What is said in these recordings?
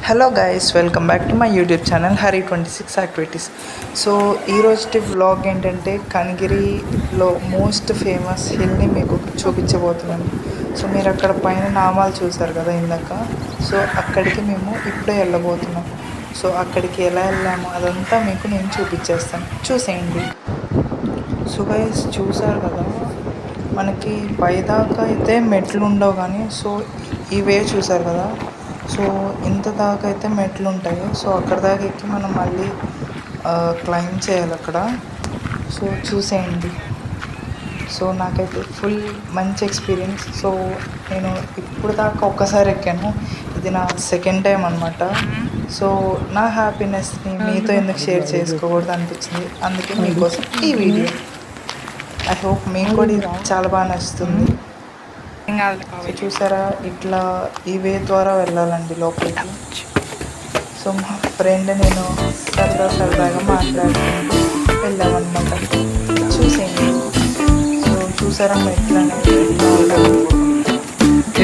Hello guys, welcome back to my YouTube channel హరి26 activities. So ఈరోజు vlog ఏంటంటే కనిగిరిలో మోస్ట్ ఫేమస్ హిల్ని మీకు చూపించబోతున్నాను. సో మీరు అక్కడ పైన నామాలు చూసారు కదా ఇందాక. సో అక్కడికి మేము ఇప్పుడే వెళ్ళబోతున్నాం. సో అక్కడికి ఎలా వెళ్ళాము అదంతా మీకు నేను చూపించేస్తాను, చూసేయండి. సో గైస్ చూసారు కదా, మనకి పైదాకా అయితే మెట్లు ఉండవు కానీ సో ఇవే చూసారు కదా. సో ఇంత దాకా అయితే మెట్లు ఉంటాయి. సో అక్కడ దాకా ఎక్కి మనం మళ్ళీ క్లైమ్ చేయాలి అక్కడ. సో చూసేయండి. సో నాకైతే ఫుల్ మంచి ఎక్స్పీరియన్స్. సో నేను ఇప్పుడు దాకా ఒక్కసారి ఎక్కాను, ఇది నా సెకండ్ టైం అనమాట. సో నా హ్యాపీనెస్ని మీతో ఎందుకు షేర్ చేసుకోకూడదు అనిపించింది, అందుకే మీకోసం ఈ వీడియో. ఐ హోప్ మీకు కూడా చాలా బాగా నచ్చుతుంది. చూసారా, ఇట్లా ఈ వే ద్వారా వెళ్ళాలండి లోపలికి. సో మా ఫ్రెండ్ నేను సరదాగా మాట్లాడుకుంటూ వెళ్ళామన్నమాట. చూసేయండి. సో చూసారా ఎట్లా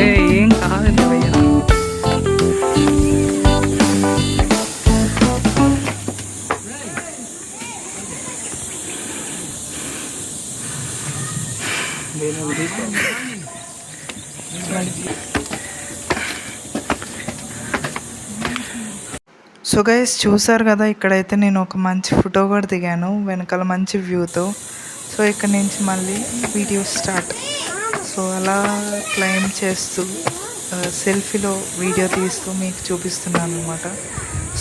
ఏం కాదు భయ్యా. సో గైస్ చూసారు కదా, ఇక్కడైతే నేను ఒక మంచి ఫోటో కూడా దిగాను వెనకాల మంచి వ్యూతో. సో ఇక్కడ నుంచి మళ్ళీ వీడియో స్టార్ట్. సో అలా క్లైమ్ చేస్తూ సెల్ఫీలో వీడియో తీస్తూ మీకు చూపిస్తున్నాను అనమాట.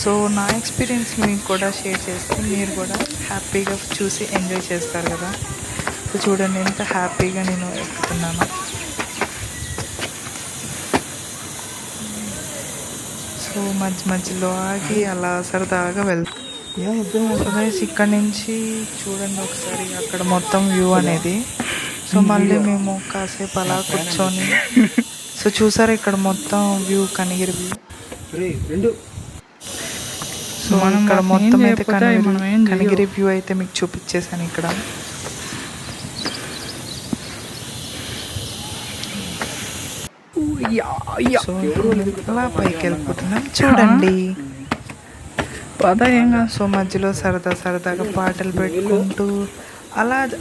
సో నా ఎక్స్పీరియన్స్ మీకు కూడా షేర్ చేస్తే మీరు కూడా హ్యాపీగా చూసి ఎంజాయ్ చేస్తారు కదా. సో చూడండి ఎంత హ్యాపీగా నేను ఎక్కుతున్నాను. సో మధ్యలో ఆగి అలా సరదాగా వెళ్తాం. ఇక్కడ నుంచి చూడండి ఒకసారి అక్కడ మొత్తం వ్యూ అనేది. సో మళ్ళీ మేము కాసేపు అలా కూర్చొని సో చూసారు ఇక్కడ మొత్తం వ్యూ కనిగిరి వ్యూ. సో ఇక్కడ మొత్తం అయితే కనిగిరి వ్యూ అయితే మీకు చూపించేసాను ఇక్కడ. సో అలా పైకి వెళ్ళిపోతున్నాం చూడండి. సో మధ్యలో సరదాగా పాటలు పెట్టుకుంటూ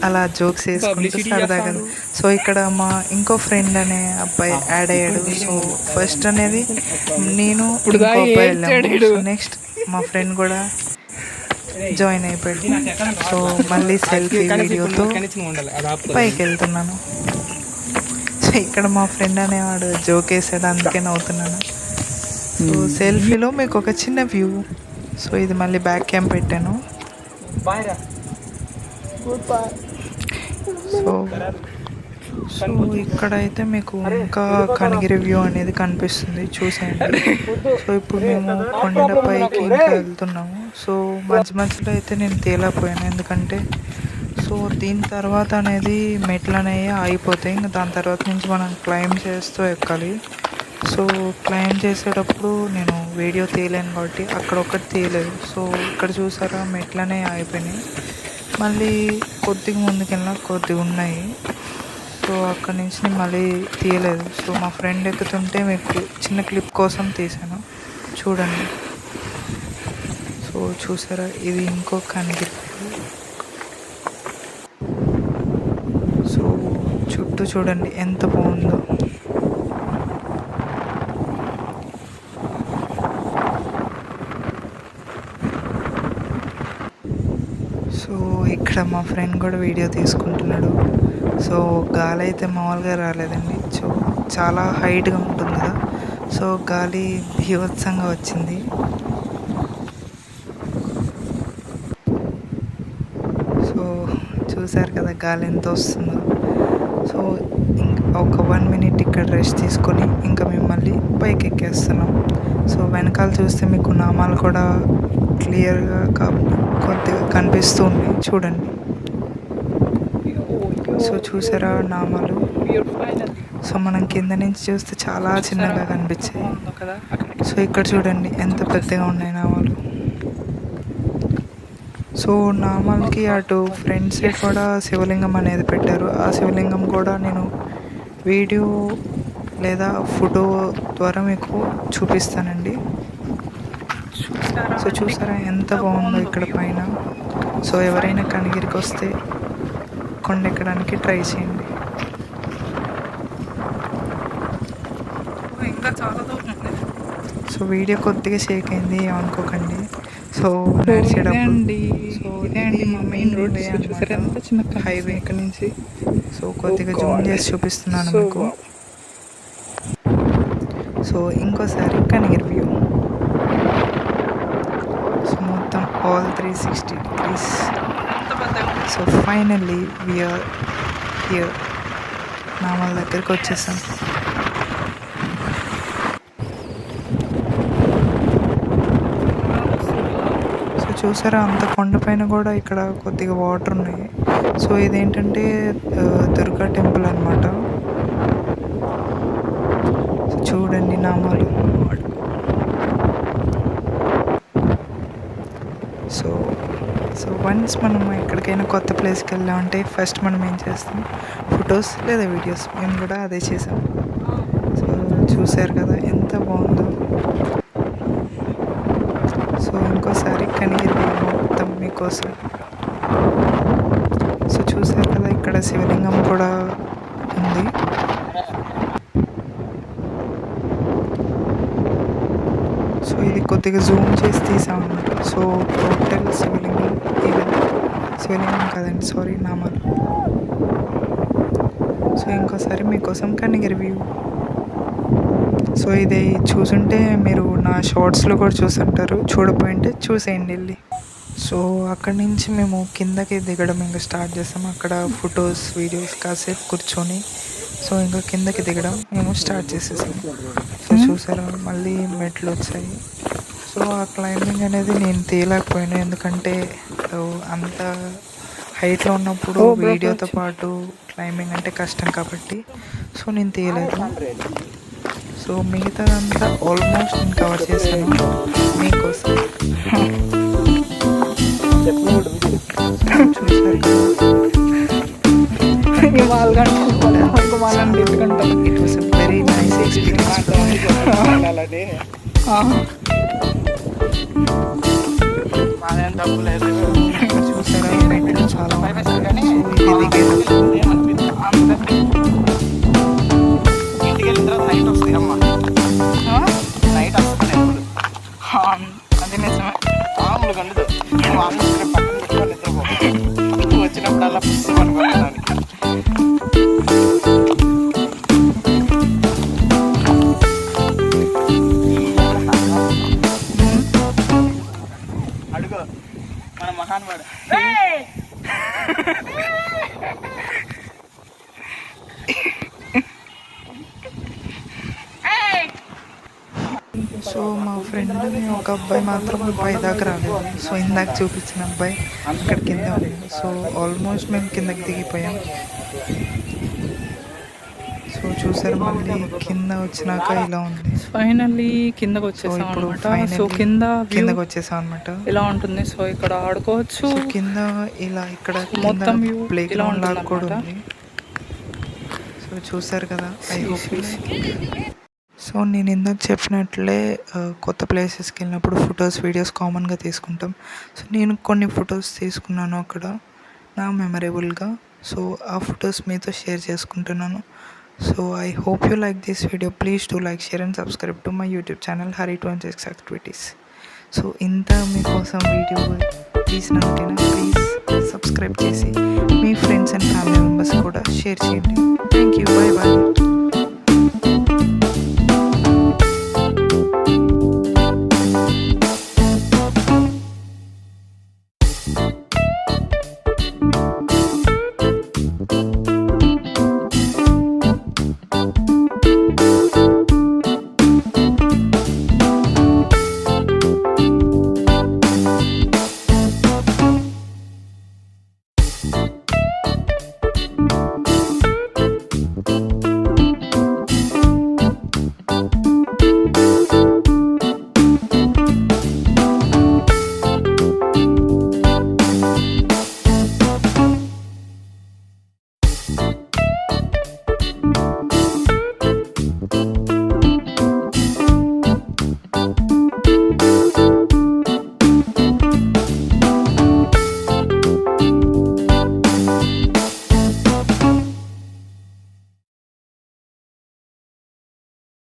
అలా జోక్స్ వేసుకుంటూ సరదాగా. సో ఇక్కడ మా ఇంకో ఫ్రెండ్ అనే అబ్బాయి యాడ్ అయ్యాడు. సో ఫస్ట్ అనేది నేను ఇంకో అబ్బాయి వెళ్ళాము. సో నెక్స్ట్ మా ఫ్రెండ్ కూడా జాయిన్ అయిపోయాడు. సో మళ్ళీ సెల్ఫీ వీడియోతో పైకి వెళ్తున్నాను. ఇక్కడ మా ఫ్రెండ్ అనేవాడు జోక్ వేసాడు, అందుకే నవ్వుతున్నాను. సో సెల్ఫీలో మీకు ఒక చిన్న వ్యూ. సో ఇది మళ్ళీ బ్యాక్ క్యామ్ పెట్టాను. సో ఇక్కడైతే మీకు ఇంకా కనిగిరి వ్యూ అనేది కనిపిస్తుంది, చూసేయండి. సో ఇప్పుడు మేము కొండపైకి ఇంకా వెళ్తున్నాము. సో మధ్యలో అయితే నేను తేలేకపోయాను, ఎందుకంటే సో దీని తర్వాత అనేది మెట్లు అనేవి ఆగిపోతాయి. ఇంకా దాని తర్వాత నుంచి మనం క్లైమ్ చేస్తూ ఎక్కాలి. సో క్లైమ్ చేసేటప్పుడు నేను వీడియో తీయలేను కాబట్టి అక్కడ ఒకటి తీయలేదు. సో ఇక్కడ చూసారా మెట్లు అనేవి ఆగిపోయినాయి. మళ్ళీ కొద్దిగా ముందుకెళ్ళినా కొద్దిగా ఉన్నాయి. సో అక్కడి నుంచి మళ్ళీ తీయలేదు. సో మా ఫ్రెండ్ ఎక్కుతుంటే మీకు చిన్న క్లిప్ కోసం తీసాను, చూడండి. సో చూసారా, ఇది ఇంకో కనిగిరి. సో చుట్టూ చూడండి ఎంత బాగుందో. సో ఇక్కడ మా ఫ్రెండ్ కూడా వీడియో తీసుకుంటున్నాడు. సో గాలి అయితే మామూలుగా రాలేదండి. సో చాలా హైట్గా ఉంటుంది కదా, సో గాలి బీభత్సంగా వచ్చింది. సో చూసారు కదా గాలి ఎంత వస్తుందో. సో ఒక 1 minute ఇక్కడ రెస్ట్ తీసుకొని ఇంకా మేము మళ్ళీ పైకి ఎక్కేస్తున్నాం. సో వెనకాల చూస్తే మీకు నామాలు కూడా క్లియర్గా కొద్దిగా కనిపిస్తూ ఉన్నాయి, చూడండి. సో చూసారా నామాలు. సో మనం కింద నుంచి చూస్తే చాలా చిన్నగా కనిపించాయి. సో ఇక్కడ చూడండి ఎంత పెద్దగా ఉన్నాయి నామాలు. సో నామాలకి అటు ఫ్రంట్ సైడ్ కూడా శివలింగం అనేది పెట్టారు. ఆ శివలింగం కూడా నేను వీడియో లేదా ఫోటో ద్వారా మీకు చూపిస్తానండి. సో చూసారా ఎంత బాగుందో ఇక్కడ పైన. సో ఎవరైనా కనిగిరికి వస్తే కొండ ఎక్కడానికి ట్రై చేయండి. ఇంకా చాలా దూరం ఉంది. సో వీడియో కొద్దిగా షేక్ అయింది, ఏమనుకోకండి. సో ఇదే నడిచేటప్పుడు అండి, ఇదే అండి మా మెయిన్ రోడ్. చూసారా ఎంత చిన్న హైవే ఇక్కడ నుంచి. సో కొద్దిగా జూమ్ చేసి చూపిస్తున్నాను So, మీకు. సో ఇంకోసారి కనిగిరి వ్యూ. సో మొత్తం all 360 degrees. So finally we are, here దగ్గరికి వచ్చేసాం. సో చూసారా అంత కొండపైన కూడా ఇక్కడ కొద్దిగా వాటర్ ఉన్నాయి. సో ఇదేంటంటే దుర్గా టెంపుల్ అనమాట. చూడండి నామాలు. సో సో వన్స్ మనం ఎక్కడికైనా కొత్త ప్లేస్కి వెళ్ళామంటే ఫస్ట్ మనం ఏం చేస్తాం, ఫొటోస్ లేదా వీడియోస్. మేము కూడా అదే చేసాం. సో చూసారు కదా ఎంత బాగుందో. సో ఇంకోసారి కనిగిరి మొత్తం మీకోసం. సో చూసారు కదా ఇక్కడ శివలింగం కూడా ఉంది. సో ఇది కొద్దిగా జూమ్ చేసి తీసాం అన్నమాట. సో టోటల్ శివలింగం, శివలింగం కాదండి, సారీ, నామాలు. సో ఇంకోసారి మీకోసం కనిగిరి వ్యూ. సో ఇది చూసుంటే మీరు నా షార్ట్స్లో కూడా చూసుంటారు, చూడపోయింటే చూసేయండి వెళ్ళి. సో అక్కడి నుంచి మేము కిందకి దిగడం ఇంకా స్టార్ట్ చేస్తాం. అక్కడ ఫొటోస్ వీడియోస్ కాసేపు కూర్చొని సో ఇంకా కిందకి దిగడం మేము స్టార్ట్ చేసేసాం. సో చూసారా మళ్ళీ మెట్లు వచ్చాయి. సో ఆ క్లైంబింగ్ అనేది నేను తీయలేకపోయాను, ఎందుకంటే అంత హైట్లో ఉన్నప్పుడు వీడియోతో పాటు క్లైంబింగ్ అంటే కష్టం కాబట్టి. సో నేను తీయలేదు. సో మిగతాదంతా ఆల్మోస్ట్ నేను కవర్ చేశాను మీకోసం. చూసారు it was a very nice experience. చూసారా మెట్లు చాలా ఉన్నాయి. సో ఇది అది నిజమే. వచ్చినప్పుడు అలా పుస్తకం అనుకోవడానికి అడుగు మన మహాన్వాడు. సో మా ఫ్రెండ్ని ఒక అబ్బాయి మాత్రం పైదాకా రాలేదు. సో ఇందాక చూపించిన అబ్బాయి అక్కడ కింద ఉంది. సో ఆల్మోస్ట్ మేము కిందకి దిగిపోయాం. సో చూసారు మళ్ళీ కింద వచ్చినాక ఇలా ఉంది. ఫైనల్లీ కిందకు సో వచ్చేసాం ఇప్పుడు అనమాట. సో కింద కిందకి వచ్చేసాం అనమాట. ఇలా ఉంటుంది. సో ఇక్కడ ఆడుకోవచ్చు. సో కింద ఇలా ఇక్కడ మొత్తం వ్యూ ప్లే ఇలా గ్రౌండ్ లాగా ఉంటుంది కూడా అన్నమాట. ఉంది. సో చూసారు కదా. I hope. సో నేను ఇందాక చెప్పినట్లే కొత్త ప్లేసెస్కి వెళ్ళినప్పుడు ఫొటోస్ వీడియోస్ కామన్గా తీసుకుంటాం. సో నేను కొన్ని ఫొటోస్ తీసుకున్నాను అక్కడ నా మెమరబుల్గా. సో ఆ ఫొటోస్ మీతో షేర్ చేసుకుంటున్నాను. So I hope you like this video. Please to like, share and subscribe to my YouTube channel Hari26 Activities. So ఇంత మీకోసం వీడియో తీసినందుకైనా ప్లీజ్